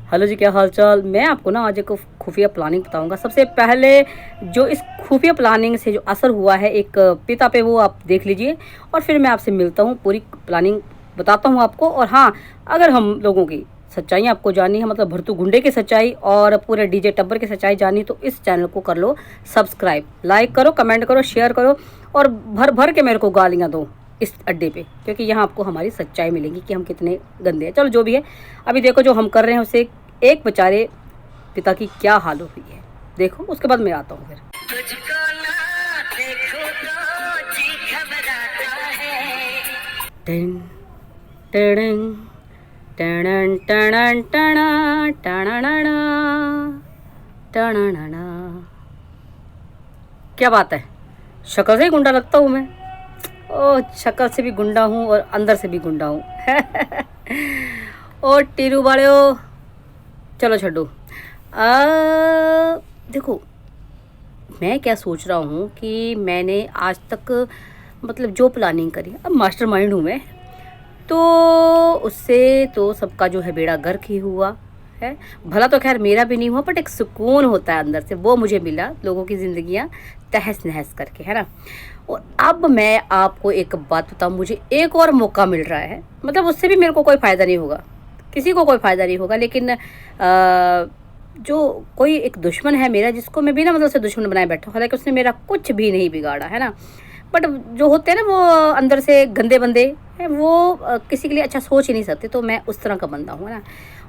Hello जी, क्या हाल चाल। मैं आपको ना आज एक खुफिया प्लानिंग बताऊंगा। सबसे पहले जो इस खुफिया प्लानिंग से जो असर हुआ है एक पिता पे, वो आप देख लीजिए और फिर मैं आपसे मिलता हूँ, पूरी प्लानिंग बताता हूँ आपको। और हाँ, अगर हम लोगों की सच्चाई आपको जाननी है, मतलब भरतू गुंडे की सच्चाई और पूरे डीजे टब्बर की सच्चाई जाननी, तो इस चैनल को कर लो सब्सक्राइब, लाइक करो, कमेंट करो, शेयर करो और भर भर के मेरे को गालियाँ दो इस अड्डे पे, क्योंकि यहाँ आपको हमारी सच्चाई मिलेगी कि हम कितने गंदे हैं। चलो जो भी है, अभी देखो जो हम कर रहे हैं उससे एक बेचारे पिता की क्या हाल हुई है, देखो, उसके बाद मैं आता हूँ फिर। तुझको ना देखो तो जी घबराता है। टिन टिडिंग टणन टणन टणा टणनना टणनना। क्या बात है, शक्ल से ही गुंडा लगता हूँ मैं। ओ, शक्ल से भी गुंडा हूँ और अंदर से भी गुंडा हूँ। ओ टीरू बाड़ो, चलो छड्डो। देखो, मैं क्या सोच रहा हूँ कि मैंने आज तक मतलब जो प्लानिंग करी, अब मास्टरमाइंड हूँ मैं, तो उससे तो सबका जो है बेड़ा गर्क ही हुआ है। भला तो खैर मेरा भी नहीं हुआ, बट एक सुकून होता है अंदर से, वो मुझे मिला लोगों की ज़िंदगियाँ तहस नहस करके, है ना। और अब मैं आपको एक बात बताऊँ, मुझे एक और मौका मिल रहा है, मतलब उससे भी मेरे को कोई फ़ायदा नहीं होगा, किसी को कोई फ़ायदा नहीं होगा, लेकिन जो कोई एक दुश्मन है मेरा, जिसको मैं बिना मतलब से दुश्मन बनाए बैठा हूँ, हालांकि उसने मेरा कुछ भी नहीं बिगाड़ा, है ना, बट जो होते हैं ना वो अंदर से गंदे बंदे हैं, वो किसी के लिए अच्छा सोच ही नहीं सकते, तो मैं उस तरह का बंदा हूँ, है ना।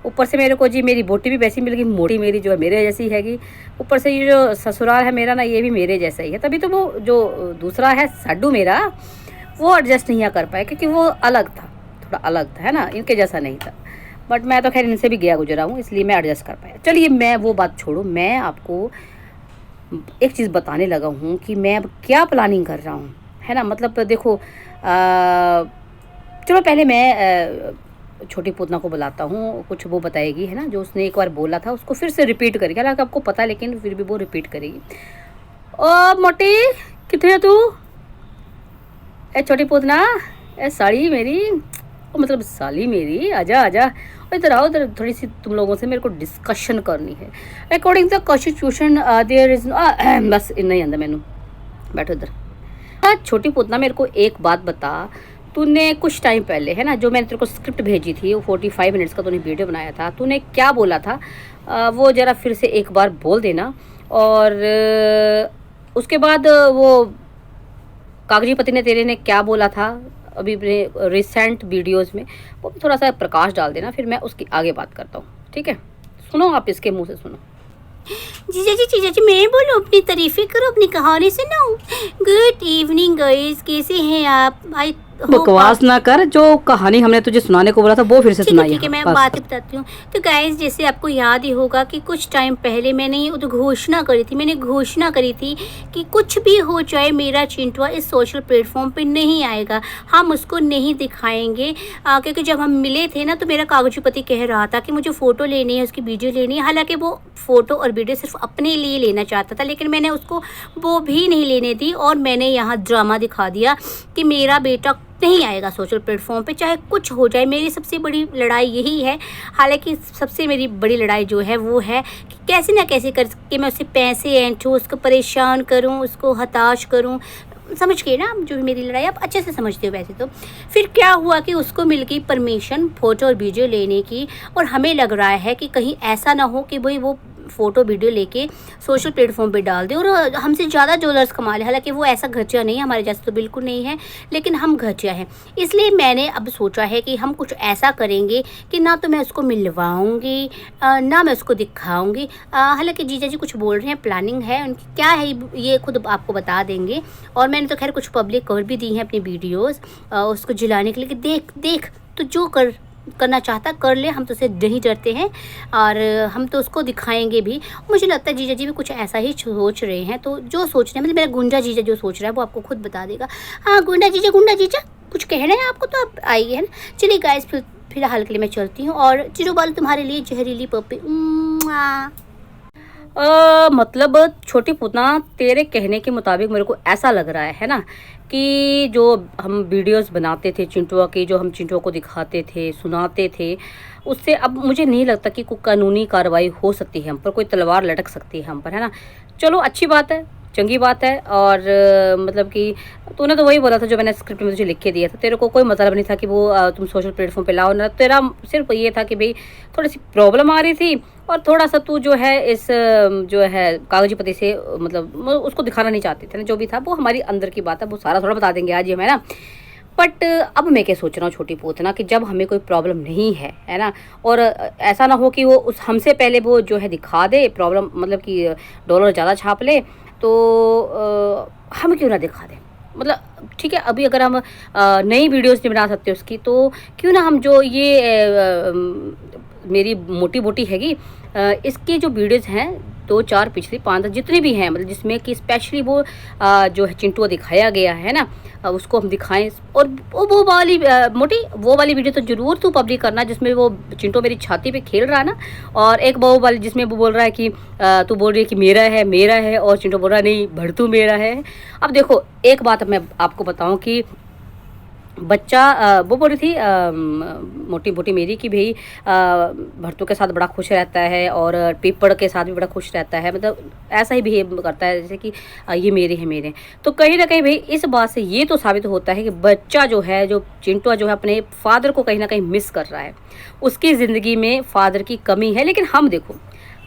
ऊपर से मेरे को जी मेरी बोटी भी वैसी मिल गई, मोटी मेरी जो है मेरे जैसी हैगी। ऊपर से ये जो ससुराल है मेरा ना, ये भी मेरे जैसा ही है। तभी तो वो जो दूसरा है साडू मेरा, वो एडजस्ट नहीं कर पाया, क्योंकि वो अलग था, थोड़ा अलग था, है ना, इनके जैसा नहीं था। बट मैं तो खैर इनसे भी गया गुजरा हूँ, इसलिए मैं एडजस्ट कर पाया। चलिए मैं वो बात छोड़ो, मैं आपको एक चीज़ बताने लगा हूँ कि मैं अब क्या प्लानिंग कर रहा हूँ, है ना। मतलब देखो, चलो पहले मैं छोटी पूतना को बुलाता हूँ, कुछ वो बताएगी, है ना, जो उसने एक बार बोला था उसको फिर से रिपीट करेगी। हालांकि आपको पता है, लेकिन फिर भी वो रिपीट करेगी। ओ मोटी, कितने है तू? ए छोटी पूतना, ए साड़ी मेरी, ओ मतलब साली मेरी, आजा आजा, और इधर आओ, इधर थोड़ी सी तुम लोगों से मेरे को डिस्कशन करनी है। According the constitution there is, बस इतना ही आंदा मैनू, बैठो इधर। छोटी पूतना, मेरे को एक बात बता, तूने कुछ टाइम पहले, है ना, जो मैंने तेरे को स्क्रिप्ट भेजी थी, वो 45 मिनट्स का तूने वीडियो बनाया था, तूने क्या बोला था, वो ज़रा फिर से एक बार बोल देना। और उसके बाद वो कागजी पति ने तेरे ने क्या बोला था अभी अपने रिसेंट वीडियोस में, वो भी थोड़ा सा प्रकाश डाल देना, फिर मैं उसकी आगे बात करता हूँ, ठीक है। सुनो, आप इसके मुंह से सुनो। जीजा जी मैं बोलूँ, अपनी तारीफें करो, अपनी कहानी सुनाऊं। गुड इवनिंग गाइस, कैसे हैं आप? आई बकवास ना कर, जो कहानी हमने तुझे सुनाने को बोला था वो फिर से सुनाई। ठीक है, मैं बातें बताती हूँ। तो गाइस, जैसे आपको याद ही होगा कि कुछ टाइम पहले मैंने ये घोषणा करी थी, कि कुछ भी हो जाए, मेरा चिंटुआ इस सोशल प्लेटफॉर्म पे नहीं आएगा, हम उसको नहीं दिखाएंगे। क्योंकि जब हम मिले थे ना, तो मेरा कागजी पति कह रहा था कि मुझे फ़ोटो लेनी है, उसकी वीडियो लेनी है। हालांकि वो फ़ोटो और वीडियो सिर्फ अपने लिए लेना चाहता था, लेकिन मैंने उसको वो भी नहीं लेने दी, और मैंने यहाँ ड्रामा दिखा दिया कि मेरा बेटा नहीं आएगा सोशल प्लेटफॉर्म पे, चाहे कुछ हो जाए। मेरी सबसे बड़ी लड़ाई यही है। हालांकि सबसे मेरी बड़ी लड़ाई जो है वो है कि कैसे ना कैसे करके मैं उससे पैसे ऐंठूँ, उसको परेशान करूं, उसको हताश करूं। समझ गए ना जो मेरी लड़ाई, आप अच्छे से समझते हो वैसे तो। फिर क्या हुआ कि उसको मिल गई परमिशन फ़ोटो और वीडियो लेने की, और हमें लग रहा है कि कहीं ऐसा ना हो कि भाई वो फ़ोटो वीडियो लेके सोशल प्लेटफॉर्म पे डाल दे और हमसे ज़्यादा डॉलर्स कमा ले। हालांकि वो ऐसा घटिया नहीं है, हमारे जैसे तो बिल्कुल नहीं है, लेकिन हम घटिया हैं। इसलिए मैंने अब सोचा है कि हम कुछ ऐसा करेंगे कि ना तो मैं उसको मिलवाऊंगी, ना मैं उसको दिखाऊंगी। हालांकि जीजा जी कुछ बोल रहे हैं, प्लानिंग है उनकी, क्या है ये खुद आपको बता देंगे। और मैंने तो खैर कुछ पब्लिक कर भी दी हैं अपनी वीडियोज़ उसको जिलाने के लिए कि देख देख, तो जो करना चाहता कर ले, हम तो उसे नहीं डरते हैं, और हम तो उसको दिखाएंगे भी। मुझे लगता है जीजा जी भी कुछ ऐसा ही सोच रहे हैं। तो जो सोच रहे हैं, मतलब मेरा गुंडा जीजा जो सोच रहा है वो आपको खुद बता देगा। हाँ, गुंडा जीजा कुछ कह रहे हैं आपको, तो आप आइए, है ना। चलिए गाइस, फिलहाल के लिए मैं चलती हूँ, और चिरू बालू तुम्हारे लिए जहरीली पप्पी। मतलब छोटी पूतना, तेरे कहने के मुताबिक मेरे को ऐसा लग रहा है ना, कि जो हम वीडियोस बनाते थे चिंटुआ की, जो हम चिंटुआ को दिखाते थे, सुनाते थे, उससे अब मुझे नहीं लगता कि कोई कानूनी कार्रवाई हो सकती है हम पर, कोई तलवार लटक सकती है हम पर, है ना। चलो अच्छी बात है, चंगी बात है। और मतलब कि तूने तो वही बोला था जो मैंने स्क्रिप्ट में तुझे लिख के दिया था, तेरे को कोई मतलब नहीं था कि वो तुम सोशल प्लेटफॉर्म पे लाओ ना, तेरा सिर्फ ये था कि भाई थोड़ी सी प्रॉब्लम आ रही थी और थोड़ा सा तू जो है इस जो है कागजी पत्ती से मतलब उसको दिखाना नहीं चाहती थी ना, जो भी था वो हमारी अंदर की बात है, वो सारा थोड़ा बता देंगे आज ही हम, है ना। बट अब मैं क्या सोच रहा हूँ छोटी पोत ना, कि जब हमें कोई प्रॉब्लम नहीं है ना, और ऐसा ना हो कि वो उस हमसे पहले वो जो है दिखा दे प्रॉब्लम, मतलब कि डॉलर ज़्यादा छाप ले, तो हम क्यों ना दिखा दें। मतलब ठीक है, अभी अगर हम नई वीडियोस नहीं बना सकते उसकी, तो क्यों ना हम जो ये मेरी मोटी मोटी हैगी इसकी जो वीडियोस हैं 2-4 पिछली 5 जितनी भी हैं, मतलब जिसमें कि स्पेशली वो जो है चिंटू दिखाया गया है ना, उसको हम दिखाएं। और वो वाली मोटी वो वाली वीडियो तो ज़रूर तू पब्लिक करना जिसमें वो चिंटू मेरी छाती पे खेल रहा है ना, और एक वो वाली जिसमें वो बोल रहा है कि तू बोल रही है कि मेरा है और चिंटू बोल रहा है नहीं भड़तू मेरा है। अब देखो एक बात मैं आपको बताऊं कि बच्चा वो बोल रही थी मोटी मोटी मेरी कि भाई भरतों के साथ बड़ा खुश रहता है और पीपड़ के साथ भी बड़ा खुश रहता है, मतलब ऐसा ही बिहेव करता है जैसे कि ये मेरे हैं मेरे। तो कहीं ना कहीं भाई इस बात से ये तो साबित होता है कि बच्चा जो है, जो चिंटू जो है, अपने फादर को कहीं ना कहीं मिस कर रहा है, उसकी ज़िंदगी में फादर की कमी है। लेकिन हम देखो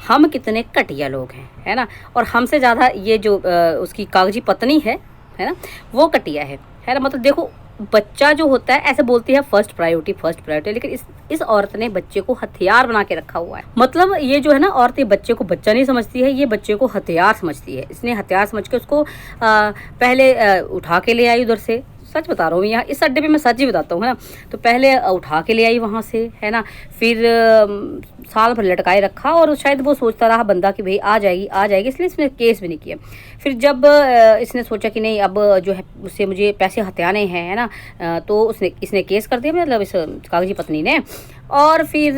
हम कितने घटिया लोग हैं, है ना, और हमसे ज़्यादा ये जो उसकी कागजी पत्नी है ना, वो घटिया है ना। मतलब देखो बच्चा जो होता है ऐसे बोलती है फर्स्ट प्रायोरिटी, लेकिन इस औरत ने बच्चे को हथियार बना के रखा हुआ है। मतलब ये जो है ना औरत बच्चे को बच्चा नहीं समझती है, ये बच्चे को हथियार समझती है। इसने हथियार समझ के उसको पहले उठा के ले आई उधर से, सच बता रहा हूँ, यहाँ इस अड्डे पे मैं सच ही बताता हूँ, है ना। तो पहले उठा के ले आई वहाँ से, है ना, फिर साल भर लटकाए रखा, और शायद वो सोचता रहा बंदा कि भाई आ जाएगी, इसलिए इसने केस भी नहीं किया। फिर जब इसने सोचा कि नहीं अब जो है उससे मुझे पैसे हथियाने हैं, है ना, तो इसने केस कर दिया, मतलब इस कागजी पत्नी ने। और फिर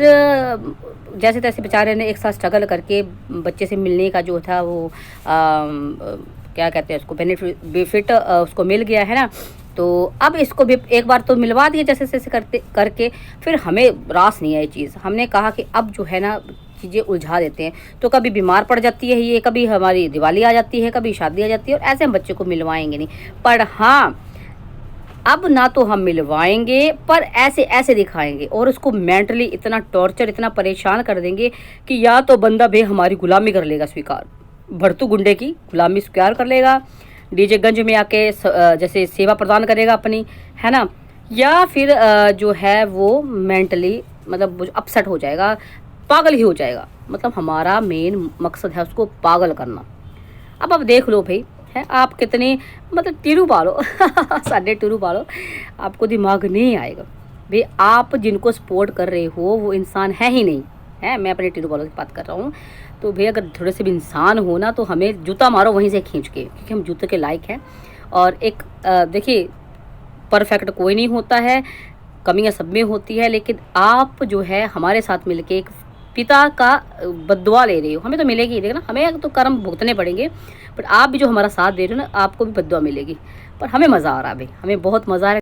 जैसे तैसे बेचारे ने एक साथ स्ट्रगल करके बच्चे से मिलने का जो था वो क्या कहते हैं उसको बेनिफिट उसको मिल गया, है ना। तो अब इसको भी एक बार तो मिलवा दिया जैसे तैसे करके। फिर हमें रास नहीं आई चीज़, हमने कहा कि अब जो है ना चीज़ें उलझा देते हैं, तो कभी बीमार पड़ जाती है ये, कभी हमारी दिवाली आ जाती है, कभी शादी आ जाती है, और ऐसे हम बच्चे को मिलवाएंगे नहीं। पर हाँ अब ना तो हम मिलवाएंगे पर ऐसे दिखाएंगे, और उसको मेंटली इतना टॉर्चर, इतना परेशान कर देंगे कि या तो बंदा भाई हमारी गुलामी कर लेगा स्वीकार, भड़तू गुंडे की गुलामी स्वीकार कर लेगा, डीजे गंज में आके जैसे सेवा प्रदान करेगा अपनी, है ना, या फिर जो है वो मेंटली मतलब अपसेट हो जाएगा, पागल ही हो जाएगा। मतलब हमारा मेन मकसद है उसको पागल करना। अब देख लो भाई, है आप कितने मतलब टीरू पालो साढ़े टीरू पालो, आपको दिमाग नहीं आएगा भाई। आप जिनको सपोर्ट कर रहे हो वो इंसान है ही नहीं, है, मैं अपने टीरू पालो की बात कर रहा हूँ। तो भैया अगर थोड़े से भी इंसान हो ना, तो हमें जूता मारो वहीं से खींच के, क्योंकि हम जूते के लायक हैं। और एक देखिए परफेक्ट कोई नहीं होता है, कमियां सब में होती है, लेकिन आप जो है हमारे साथ मिलके एक पिता का बद्दुआ ले रहे हो, हमें तो मिलेगी, लेकिन हमें तो कर्म भुगतने पड़ेंगे, बट आप भी जो हमारा साथ दे रहे हो ना, आपको भी बद्दुआ मिलेगी। पर हमें मज़ा आ रहा है भाई, हमें बहुत मज़ा आ रहा है।